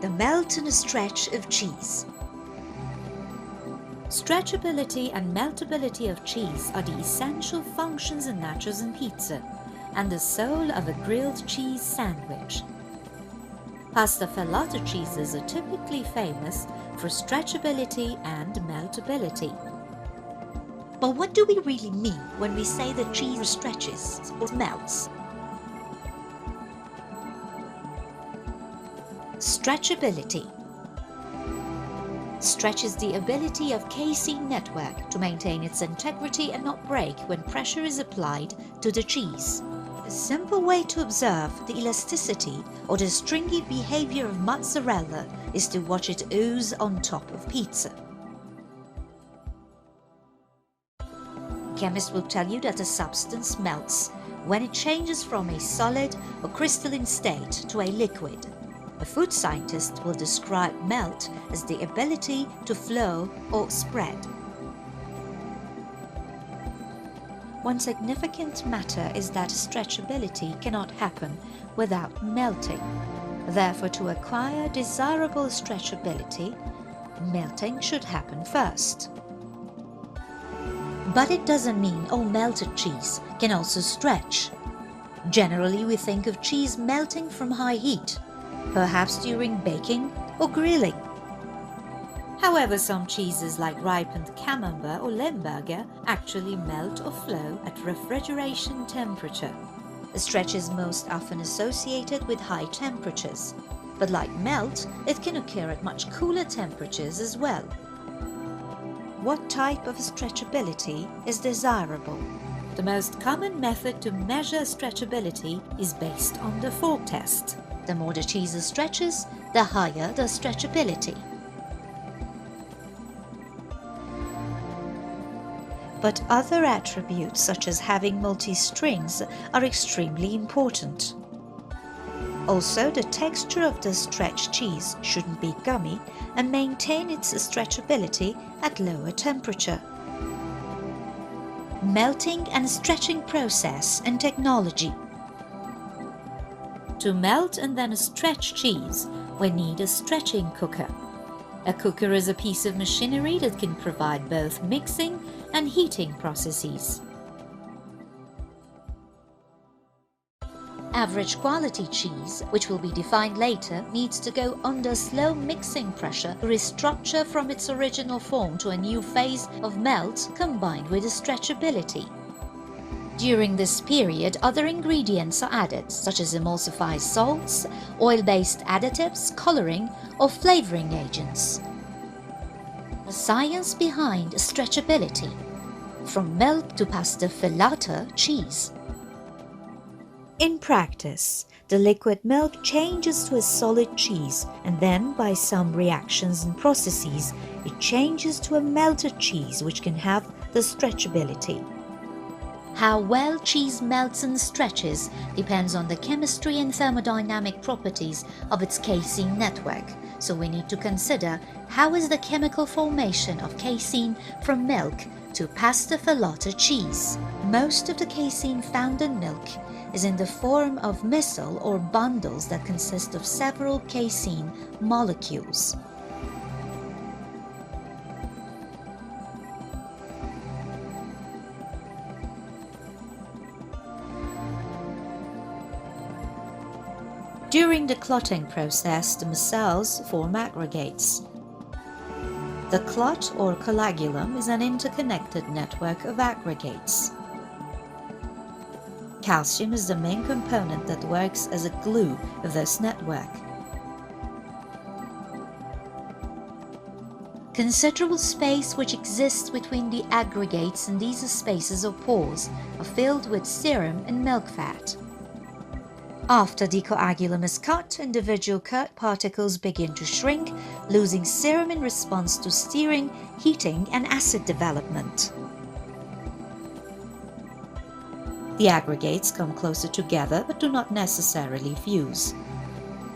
The melt and stretch of cheese. Stretchability and meltability of cheese are the essential functions in nachos and pizza, and the soul of a grilled cheese sandwich. Pasta filata cheeses are typically famous for stretchability and meltability. But what do we really mean when we say that cheese stretches or melts? Stretchability. Stretch is the ability of CASEIN network to maintain its integrity and not break when pressure is applied to the cheese. A simple way to observe the elasticity or the stringy behavior of mozzarella is to watch it ooze on top of pizza. Chemists will tell you that a substance melts when it changes from a solid or crystalline state to a liquid. A food scientist will describe melt as the ability to flow or spread. One significant matter is that stretchability cannot happen without melting. Therefore, to acquire desirable stretchability, melting should happen first. But it doesn't mean all melted cheese can also stretch. Generally, we think of cheese melting from high heat, perhaps during baking or grilling. However, some cheeses like ripened camembert or Limburger actually melt or flow at refrigeration temperature. A stretch is most often associated with high temperatures, but like melt, it can occur at much cooler temperatures as well. What type of stretchability is desirable? The most common method to measure stretchability is based on the fork test. The more the cheese stretches, the higher the stretchability. But other attributes such as having multi-strings are extremely important. Also, the texture of the stretched cheese shouldn't be gummy and maintain its stretchability at lower temperature. Melting and stretching process and technology. To melt and then stretch cheese, we need a stretching cooker. A cooker is a piece of machinery that can provide both mixing and heating processes. Average quality cheese, which will be defined later, needs to go under slow mixing pressure to restructure from its original form to a new phase of melt combined with stretchability. During this period, other ingredients are added, such as emulsified salts, oil-based additives, coloring, or flavoring agents. The science behind stretchability, from melt to pasta filata cheese. In practice, the liquid milk changes to a solid cheese, and then by some reactions and processes, it changes to a melted cheese which can have the stretchability. How well cheese melts and stretches depends on the chemistry and thermodynamic properties of its casein network, so we need to consider how is the chemical formation of casein from milk to pasta filata cheese. Most of the casein found in milk is in the form of micelle or bundles that consist of several casein molecules. During the clotting process, the micelles form aggregates. The clot or coagulum is an interconnected network of aggregates. Calcium is the main component that works as a glue of this network. Considerable space which exists between the aggregates, and these spaces or pores are filled with serum and milk fat. After the coagulum is cut, individual cut particles begin to shrink, losing serum in response to stirring, heating, and acid development. The aggregates come closer together but do not necessarily fuse.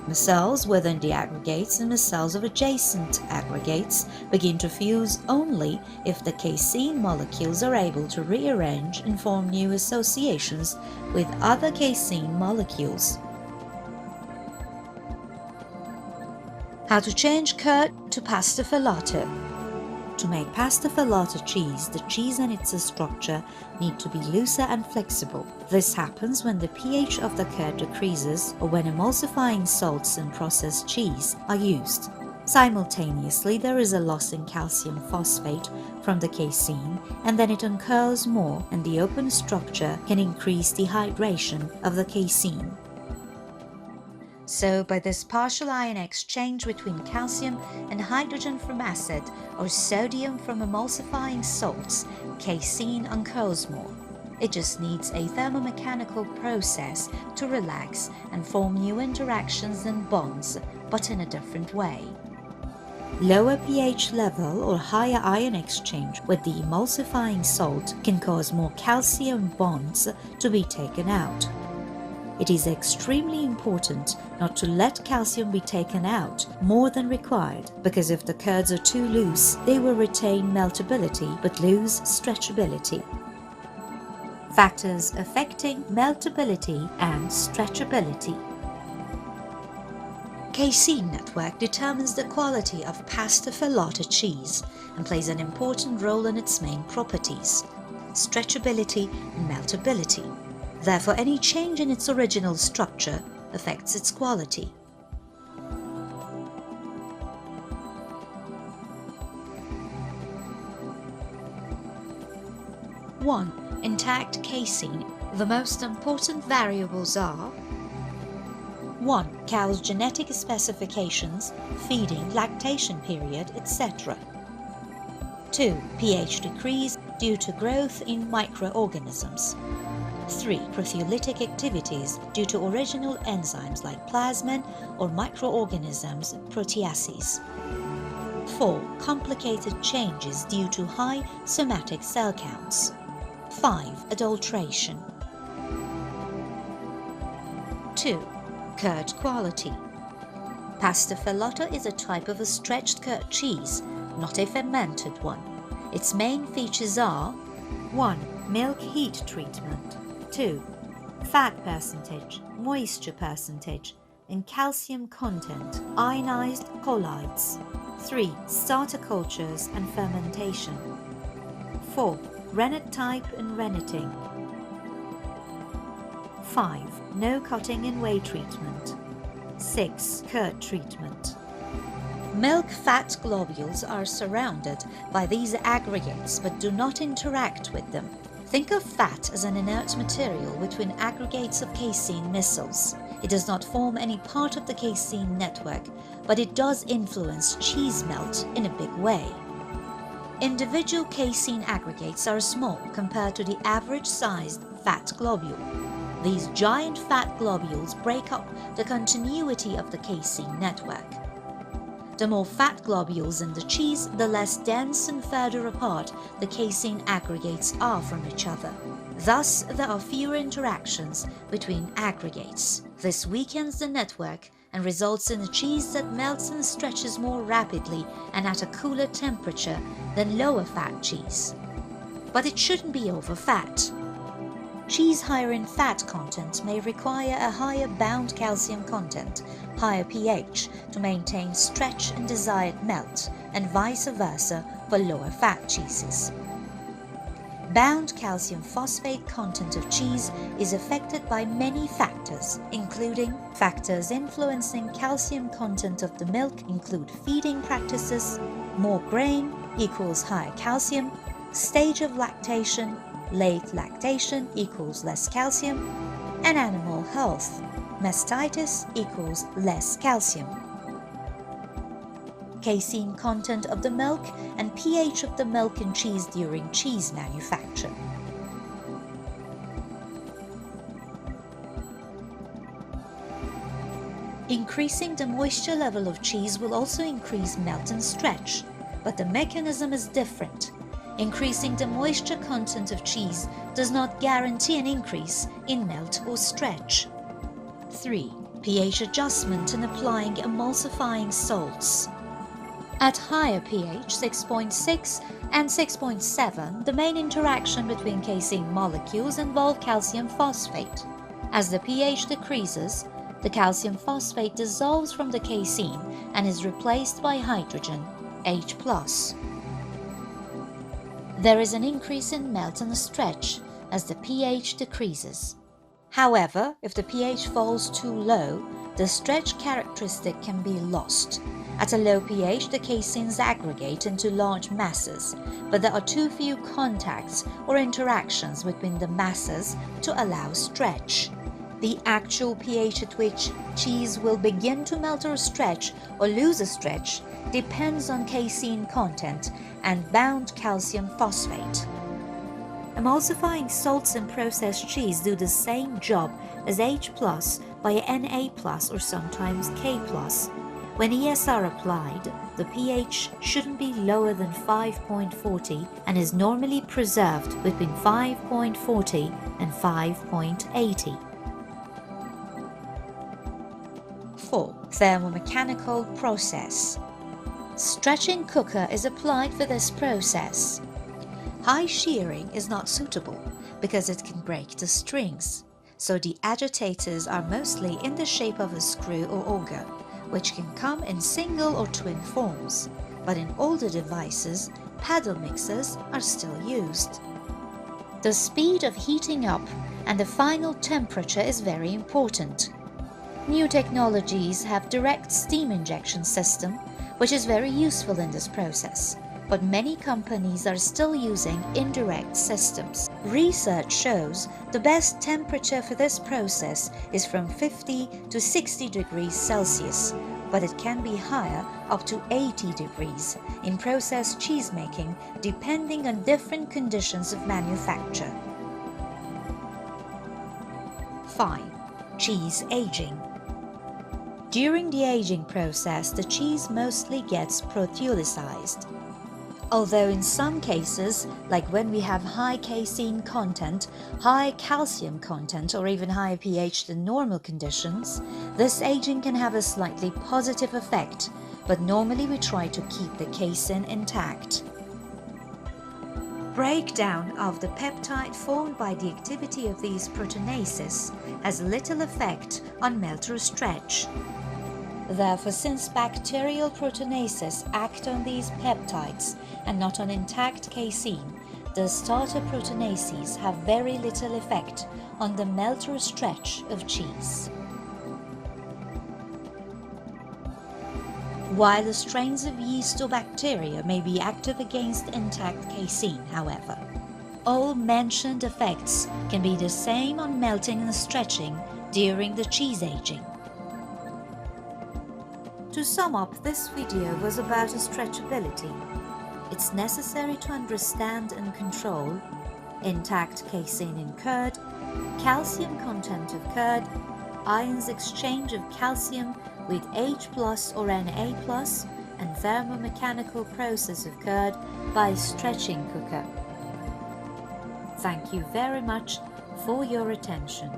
Micelles within the aggregates and micelles of adjacent aggregates begin to fuse only if the casein molecules are able to rearrange and form new associations with other casein molecules. How to change curd to pasta filata. To make pasta filata cheese, the cheese and its structure need to be looser and flexible. This happens when the pH of the curd decreases or when emulsifying salts in processed cheese are used. Simultaneously, there is a loss in calcium phosphate from the casein, and then it uncurls more, and the open structure can increase dehydration of the casein. So by this partial ion exchange between calcium and hydrogen from acid or sodium from emulsifying salts, casein uncurls more. It just needs a thermomechanical process to relax and form new interactions and bonds, but in a different way. Lower pH level or higher ion exchange with the emulsifying salt can cause more calcium bonds to be taken out. It is extremely important not to let calcium be taken out more than required, because if the curds are too loose, they will retain meltability but lose stretchability. Factors affecting meltability and stretchability. Casein network determines the quality of pasta filata cheese and plays an important role in its main properties, stretchability and meltability. Therefore, any change in its original structure affects its quality. One, intact casein. The most important variables are 1. Cow's genetic specifications, feeding, lactation period, etc. 2. pH decrease due to growth in microorganisms. 3. Proteolytic activities due to original enzymes like plasmin or microorganisms proteases. 4. Complicated changes due to high somatic cell counts. 5. Adulteration. 2. Curd quality. Pasta filata is a type of a stretched curd cheese, not a fermented one. Its main features are 1. Milk heat treatment. 2. Fat percentage, moisture percentage, and calcium content, ionized colloids. 3. Starter cultures and fermentation. 4. Rennet type and renneting. 5. No cutting and whey treatment. 6. Curd treatment. Milk fat globules are surrounded by these aggregates but do not interact with them. Think of fat as an inert material between aggregates of casein micelles. It does not form any part of the casein network, but it does influence cheese melt in a big way. Individual casein aggregates are small compared to the average-sized fat globule. These giant fat globules break up the continuity of the casein network. The more fat globules in the cheese, the less dense and further apart the casein aggregates are from each other. Thus, there are fewer interactions between aggregates. This weakens the network and results in a cheese that melts and stretches more rapidly and at a cooler temperature than lower fat cheese. But it shouldn't be over fat. Cheese higher in fat content may require a higher bound calcium content, higher pH, to maintain stretch and desired melt, and vice versa for lower fat cheeses. Bound calcium phosphate content of cheese is affected by many factors, including factors influencing calcium content of the milk include feeding practices, more grain equals higher calcium, stage of lactation, late lactation equals less calcium, and animal health. Mastitis equals less calcium. Casein content of the milk and pH of the milk and cheese during cheese manufacture. Increasing the moisture level of cheese will also increase melt and stretch, but the mechanism is different. Increasing the moisture content of cheese does not guarantee an increase in melt or stretch. 3. pH adjustment and applying emulsifying salts. At higher pH 6.6 and 6.7, the main interaction between casein molecules involve calcium phosphate. As the pH decreases, The calcium phosphate dissolves from the casein and is replaced by hydrogen, H+. There is an increase in melt and stretch as the pH decreases. However, if the pH falls too low, the stretch characteristic can be lost. At a low pH, the caseins aggregate into large masses, but there are too few contacts or interactions between the masses to allow stretch. The actual pH at which cheese will begin to melt or stretch or lose a stretch depends on casein content and bound calcium phosphate. Emulsifying salts in processed cheese do the same job as H+ by Na+ or sometimes K+. When ESR applied, the pH shouldn't be lower than 5.40 and is normally preserved between 5.40 and 5.80. 4. Thermomechanical process. Stretching cooker is applied for this process. High shearing is not suitable because it can break the strings, so the agitators are mostly in the shape of a screw or auger, which can come in single or twin forms, but in older devices, paddle mixers are still used. The speed of heating up and the final temperature is very important. New technologies have direct steam injection system, which is very useful in this process, but many companies are still using indirect systems. Research shows the best temperature for this process is from 50 to 60 degrees Celsius, but it can be higher, up to 80 degrees, in processed cheese making depending on different conditions of manufacture. 5. Cheese aging. During the aging process, the cheese mostly gets proteolyzed. Although in some cases, like when we have high casein content, high calcium content, or even higher pH than normal conditions, this aging can have a slightly positive effect, but normally we try to keep the casein intact. Breakdown of the peptide formed by the activity of these proteinases has little effect on melt or stretch. Therefore, since bacterial proteinases act on these peptides and not on intact casein, the starter proteinases have very little effect on the melt or stretch of cheese. While the strains of yeast or bacteria may be active against intact casein, however, all mentioned effects can be the same on melting and stretching during the cheese aging. To sum up, this video was about stretchability. It's necessary to understand and control intact casein in curd, calcium content of curd, ions exchange of calcium with H+ or Na+, and thermomechanical process of curd by stretching cooker. Thank you very much for your attention.